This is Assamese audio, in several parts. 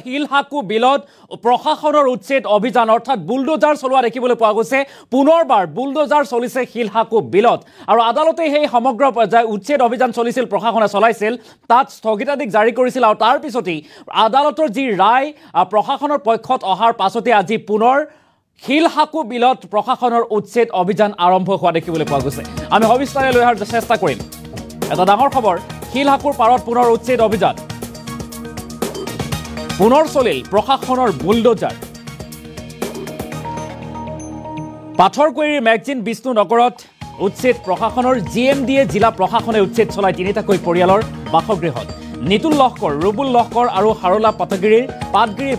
শিলহাকু বিলত প্ৰশাসনৰ উচ্ছেদ অভিযান অৰ্থাৎ বুলডোজাৰ চলোৱা দেখিবলৈ পোৱা গৈছে। পুনৰবাৰ বুলডোজাৰ চলিছে শিলহাকু বিলত আৰু আদালতে সেই সমগ্ৰ উচ্ছেদ অভিযান চলিছিল, প্ৰশাসনে চলাইছিল, তাত স্থগিতাদেশ জাৰি কৰিছিল আৰু তাৰ পিছতেই আদালতৰ যি ৰায় প্ৰশাসনৰ পক্ষত অহাৰ পাছতে আজি পুনৰ শিলহাকু বিলত প্ৰশাসনৰ উচ্ছেদ অভিযান আৰম্ভ হোৱা দেখিবলৈ পোৱা গৈছে। আমি সবিস্তাৰে লৈ অহাৰ চেষ্টা কৰিম। এটা ডাঙৰ খবৰ, শিলহাকুৰ পাৰত পুনৰ উচ্ছেদ অভিযান, পুনৰ চলিল প্ৰশাসনৰ বুলডোজাৰ। পাথৰকুঁৱৰীৰ মেগজিন বিষ্ণু নগৰত উচ্ছেদ প্ৰশাসনৰ। GMDA জিলা প্ৰশাসনে উচ্ছেদ চলাই তিনিটাকৈ পৰিয়ালৰ বাসগৃহত। নিতুল লস্কৰ, ৰুবুল লস্কৰ আৰু হাৰলা পাটগিৰিৰ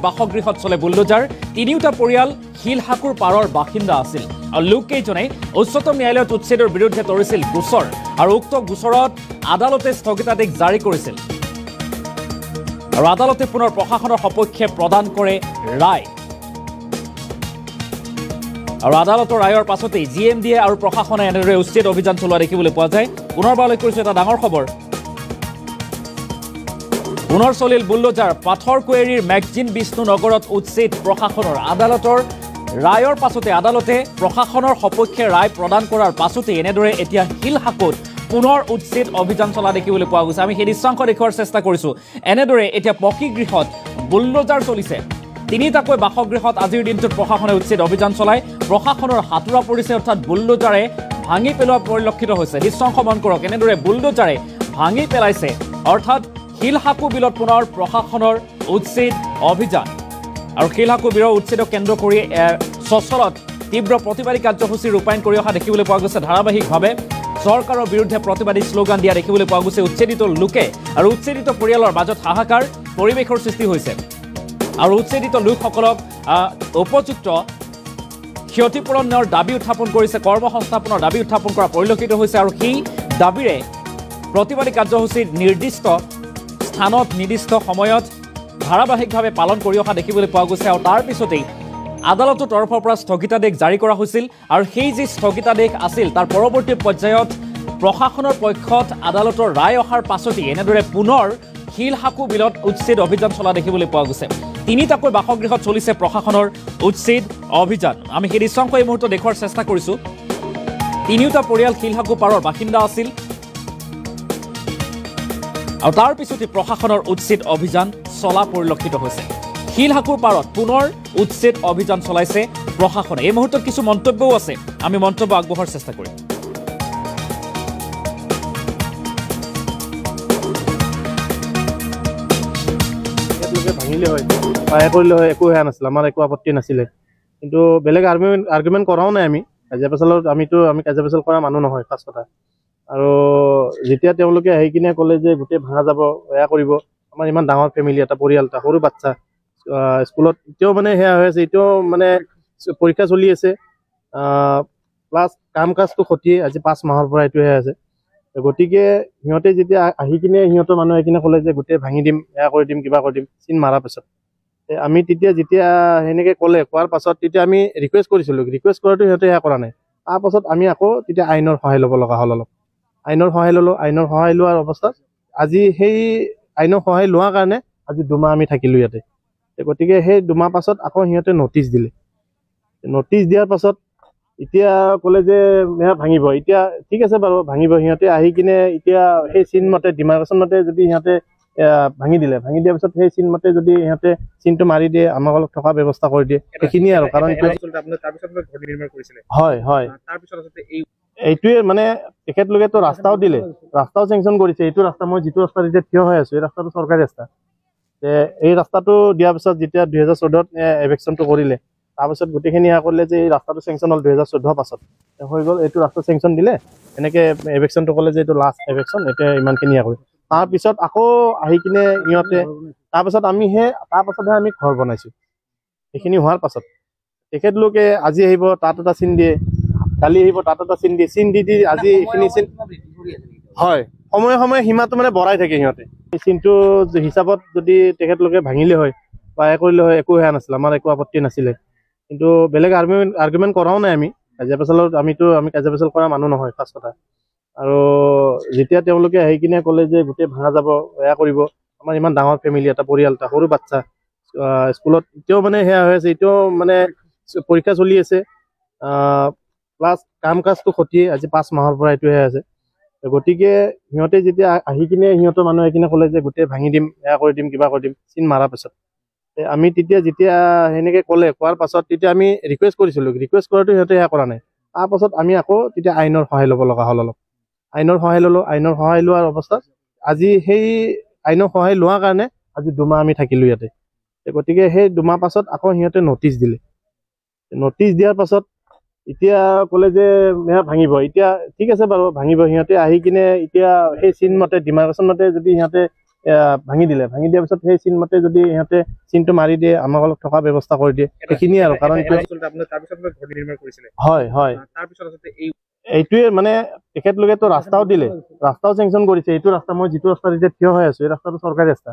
বাসগৃহত চলে বুলডোজাৰ। তিনিওটা পৰিয়াল শিলহাকুৰ পাৰৰ বাসিন্দা আছিল আৰু লোককেইজনে উচ্চতম ন্যায়ালয়ত উচ্ছেদৰ বিৰুদ্ধে তৰিছিল গোচৰ আৰু উক্ত গোচৰত আদালতে স্থগিতাদেশ জাৰি কৰিছিল আৰু আদালতে পুনৰ প্ৰশাসনৰ সপক্ষে প্ৰদান কৰে ৰায় আৰু আদালতৰ ৰায়ৰ পাছতেই GMDA আৰু প্ৰশাসনে এনেদৰে উচ্ছেদ অভিযান চলোৱা দেখিবলৈ পোৱা যায়। পুনৰবাৰলৈ কৰিছো এটা ডাঙৰ খবৰ, পুনৰ চলিল বুলডোজাৰ। পাথৰকুঁৱৰীৰ মেগজিন বিষ্ণু নগৰত উচ্ছেদ প্ৰশাসনৰ। আদালতৰ ৰায়ৰ পাছতে আদালতে প্ৰশাসনৰ সপক্ষে ৰায় প্ৰদান কৰাৰ পাছতেই এনেদৰে এতিয়া শিলহাকুত পুনৰ উচ্ছেদ অভিযান চলা দেখিবলৈ পোৱা গৈছে। আমি সেই দৃশ্যাংশ দেখুওৱাৰ চেষ্টা কৰিছোঁ। এনেদৰে এতিয়া পকী গৃহত বুলডোজাৰ চলিছে। তিনিটাকৈ বাসগৃহত আজিৰ দিনটোত প্ৰশাসনে উচ্ছেদ অভিযান চলায়। প্ৰশাসনৰ হাতোৰা পৰিছে, অৰ্থাৎ বুলডোজাৰে ভাঙি পেলোৱা পৰিলক্ষিত হৈছে। দৃশ্যাংশ মন কৰক, এনেদৰে বুলডোজাৰে ভাঙি পেলাইছে, অৰ্থাৎ শিলহাকু বিলত পুনৰ প্ৰশাসনৰ উচ্ছেদ অভিযান আৰু শিলহাকু বিলৰ উচ্ছেদক কেন্দ্ৰ কৰি চচলত তীব্ৰ প্ৰতিবাদী কাৰ্যসূচী ৰূপায়ণ কৰি অহা দেখিবলৈ পোৱা গৈছে। ধাৰাবাহিকভাৱে চৰকাৰৰ বিৰুদ্ধে প্ৰতিবাদী শ্লোগান দিয়া দেখিবলৈ পোৱা গৈছে উচ্ছেদিত লোকে আৰু উচ্ছেদিত পৰিয়ালৰ মাজত হাহাকাৰ পৰিৱেশৰ সৃষ্টি হৈছে আৰু উচ্ছেদিত লোকসকলক উপযুক্ত ক্ষতিপূৰণৰ দাবী উত্থাপন কৰিছে, কৰ্মসংস্থাপনৰ দাবী উত্থাপন কৰা পৰিলক্ষিত হৈছে আৰু সেই দাবীৰে প্ৰতিবাদী কাৰ্যসূচীৰ নিৰ্দিষ্ট স্থানত নিৰ্দিষ্ট সময়ত ধাৰাবাহিকভাৱে পালন কৰি অহা দেখিবলৈ পোৱা গৈছে আৰু তাৰ পিছতেই আদালতৰ তৰফৰ পৰা স্থগিতাদেশ জাৰি কৰা হৈছিল আৰু সেই যি স্থগিতাদেশ আছিল তাৰ পৰৱৰ্তী পৰ্যায়ত প্ৰশাসনৰ পক্ষত আদালতৰ ৰায় অহাৰ পাছতেই এনেদৰে পুনৰ শিলহাকু বিলত উচ্ছেদ অভিযান চলা দেখিবলৈ পোৱা গৈছে। তিনিটাকৈ বাসগৃহত চলিছে প্ৰশাসনৰ উচ্ছেদ অভিযান। আমি সেই দৃশ্যাংশ এই মুহূৰ্তত দেখুওৱাৰ চেষ্টা কৰিছোঁ। তিনিওটা পৰিয়াল শিলহাকু পাৰৰ বাসিন্দা আছিল আৰু তাৰ পিছতে প্ৰশাসনৰ উচ্ছেদ অভিযান চলা পৰিলক্ষিত হৈছে। শিলহাকুৰ পাৰত পুনৰ উচ্ছেদ অভিযান চলাইছে প্ৰশাসনে। এই মুহূৰ্তত কিছু মন্তব্যও আছে, আমি মন্তব্য আগবঢ়োৱাৰ চেষ্টা কৰিম। ভাঙিলে হয় সহায় কৰিলে হয়, একো সেয়া নাছিলে, আমাৰ একো আপত্তি নাছিলে। কিন্তু বেলেগ আৰ্গুমেণ্ট কৰাও নাই। আমি কাজিয়া পেচালত আমি কাজিয়া পেচাল কৰা মানুহ নহয় ফাৰ্ষ্ট কথা। আৰু যেতিয়া তেওঁলোকে আহি কিনে ক'লে যে গোটেই ভাঙা যাব, এয়া কৰিব, আমাৰ ইমান ডাঙৰ ফেমিলি, এটা পৰিয়াল, এটা সৰু বাচ্ছা স্কুলত এতিয়াও মানে সেয়া হৈ আছে, এতিয়াও মানে পৰীক্ষা চলি আছে, প্লাছ কাম কাজটো ক্ষতিয়ে আজি 5 মাহৰ পৰা এইটো হৈ আছে। গতিকে সিহঁতে যেতিয়া আহি কিনে সিহঁতৰ মানুহ আহি কিনে ক'লে যে গোটেই ভাঙি দিম, এয়া কৰি দিম, কিবা কৰি দিম, চিন মাৰাৰ পাছত আমি যেতিয়া সেনেকৈ কোৱাৰ পাছত তেতিয়া আমি ৰিকুৱেষ্ট কৰিছিলোঁ। ৰিকুৱেষ্ট কৰাটো সিহঁতে সেয়া কৰা নাই। তাৰপাছত আমি আকৌ তেতিয়া আইনৰ সহায় ল'ব লগা হ'ল। অলপ আইনৰ সহায় ল'লোঁ। আইনৰ সহায় লোৱাৰ অৱস্থাত আজি সেই আইনৰ সহায় লোৱাৰ কাৰণে আজি 2 মাহ আমি থাকিলোঁ ইয়াতে। গতিকে সেই 2 মাহ পাছত আকৌ সিহঁতে নটিচ দিলে। নটিচ দিয়াৰ পাছত এতিয়া ক'লে যে সেয়া ভাঙিব। এতিয়া ঠিক আছে বাৰু, ভাঙিব। সিহঁতে আহি কিনে এতিয়া সেই চিন মতে ডিমাৰ্কেশ্যন মতে যদি সিহঁতে ভাঙি দিয়াৰ পিছত সেই চিন মতে যদি সিহঁতে চিনটো মাৰি দিয়ে, আমাক অলপ থকা ব্যৱস্থা কৰি দিয়ে, সেইখিনিয়ে আৰু। কাৰণ হয় হয় এইটোৱে মানে তেখেতলোকেতো ৰাস্তাও দিলে, ৰাস্তাও চেংচন কৰিছে। এইটো ৰাস্তা, মই যিটো ৰাস্তাত এতিয়া থিয় হৈ আছোঁ, এই ৰাস্তাটো চৰকাৰী ৰাস্তা। এই ৰাস্তাটো দিয়াৰ পিছত যেতিয়া 2014ত এভেকশ্যনটো কৰিলে, তাৰপিছত গোটেইখিনি এয়া কৰিলে যে এই ৰাস্তাটো চেংচন হ'ল 2014 পাছত হৈ গ'ল। এইটো ৰাস্তা চেংচন দিলে, এনেকৈ এভেকশ্যনটো ক'লে যে এইটো লাষ্ট এভেকশ্যন, এতিয়া ইমানখিনি কৰি তাৰপিছত আকৌ আহি কিনে সিহঁতে তাৰপাছতহে আমি ঘৰ বনাইছোঁ। সেইখিনি হোৱাৰ পাছত তেখেতলোকে আজি আহিব, তাত এটা চিন দিয়ে, কালি আহিব, তাত এটা চিন দিয়ে, চিন দি আজি এইখিনি চিন হয় সময়ে সময়ে সীমাটো মানে বঢ়াই থাকে সিহঁতে। এই চিনটো হিচাপত যদি তেখেতলোকে ভাঙিলে হয় বা কৰিলে হয়, একো সেয়া নাছিলে, আমাৰ একো আপত্তি নাছিলে। কিন্তু বেলেগ আৰ্গুমেণ্ট কৰাও নাই। আমি কাজিয়া পেচালত আমি কাজিয়া পেচাল কৰা মানুহ নহয় ফাৰ্ষ্ট কথা। আৰু যেতিয়া তেওঁলোকে আহি কিনে ক'লে যে গোটেই ভাঙা যাব, এয়া কৰিব, আমাৰ ইমান ডাঙৰ ফেমিলি, এটা পৰিয়াল, এটা সৰু বাচ্ছা স্কুলত এতিয়াও মানে সেয়া হৈ আছে, এতিয়াও মানে পৰীক্ষা চলি আছে, প্লাছ কাম কাজটো ক্ষতিয়ে আজি 5 মাহৰ পৰা এইটো হৈ আছে। গতিকে সিহঁতে যেতিয়া আহি কিনে সিহঁতৰ মানুহ আহি কিনে ক'লে যে গোটেই ভাঙি দিম, এয়া কৰি দিম, কিবা কৰি দিম, চিন মাৰাৰ পিছত আমি যেতিয়া সেনেকে ক'লে, কোৱাৰ পাছত তেতিয়া আমি ৰিকুৱেষ্ট কৰিছিলোঁ, ৰিকুৱেষ্ট কৰাটো সিহঁতে সেয়া কৰা নাই। তাৰপাছত আমি আকৌ তেতিয়া আইনৰ সহায় ল'ব লগা হ'ল। অলপ আইনৰ সহায় ল'লোঁ, আইনৰ সহায় লোৱাৰ অৱস্থাত আজি সেই আইনৰ সহায় লোৱাৰ কাৰণে আজি 2 মাহ আমি থাকিলোঁ ইয়াতে। গতিকে সেই 2 মাহ পাছত আকৌ সিহঁতে নটিচ দিলে, নটিচ দিয়াৰ পাছত এতিয়া ক'লে যে সেয়া ভাঙিব। এতিয়া ঠিক আছে বাৰু, ভাঙিব। সিহঁতে আহি কিনে এতিয়া সেই চিন মতে ডিমাৰ্কেশ্যন মতে যদি সিহঁতে ভাঙি দিলে, ভাঙি দিয়াৰ পিছত সেই চিন মতে যদি সিহঁতে চিনটো মাৰি দিয়ে, আমাক অলপ থকা ব্যৱস্থা কৰি দিয়ে, সেইখিনিয়ে আৰু। কাৰণ হয় হয়, এইটোৱে মানে তেখেতলোকেতো ৰাস্তাও দিলে, ৰাস্তাও চেংচন কৰিছে। এইটো ৰাস্তা, মই যিটো ৰাস্তাত এতিয়া থিয় হৈ আছো, এই ৰাস্তাটো চৰকাৰী ৰাস্তা।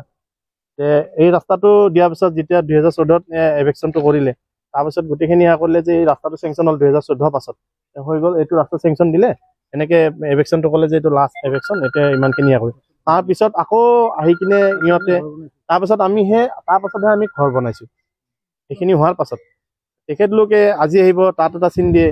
এই ৰাস্তাটো দিয়াৰ পিছত যেতিয়া 2014ত এভেকশ্যনটো কৰিলে, তাৰপিছত গোটেইখিনি কৰিলে যে এই ৰাস্তাটো চেংচন হ'ল 2014 পাছত হৈ গ'ল। এইটো ৰাস্তা চেংচন দিলে, এনেকে এভেকশ্যনটো ক'লে যে এইটো লাষ্ট এভেকশ্যন, এতিয়া ইমানখিনি কৰি তাৰপিছত আকৌ আহি কিনে সিহঁতে তাৰপাছতহে আমি ঘৰ বনাইছোঁ। সেইখিনি হোৱাৰ পাছত তেখেতলোকে আজি আহিব, তাত এটা চিন দিয়ে,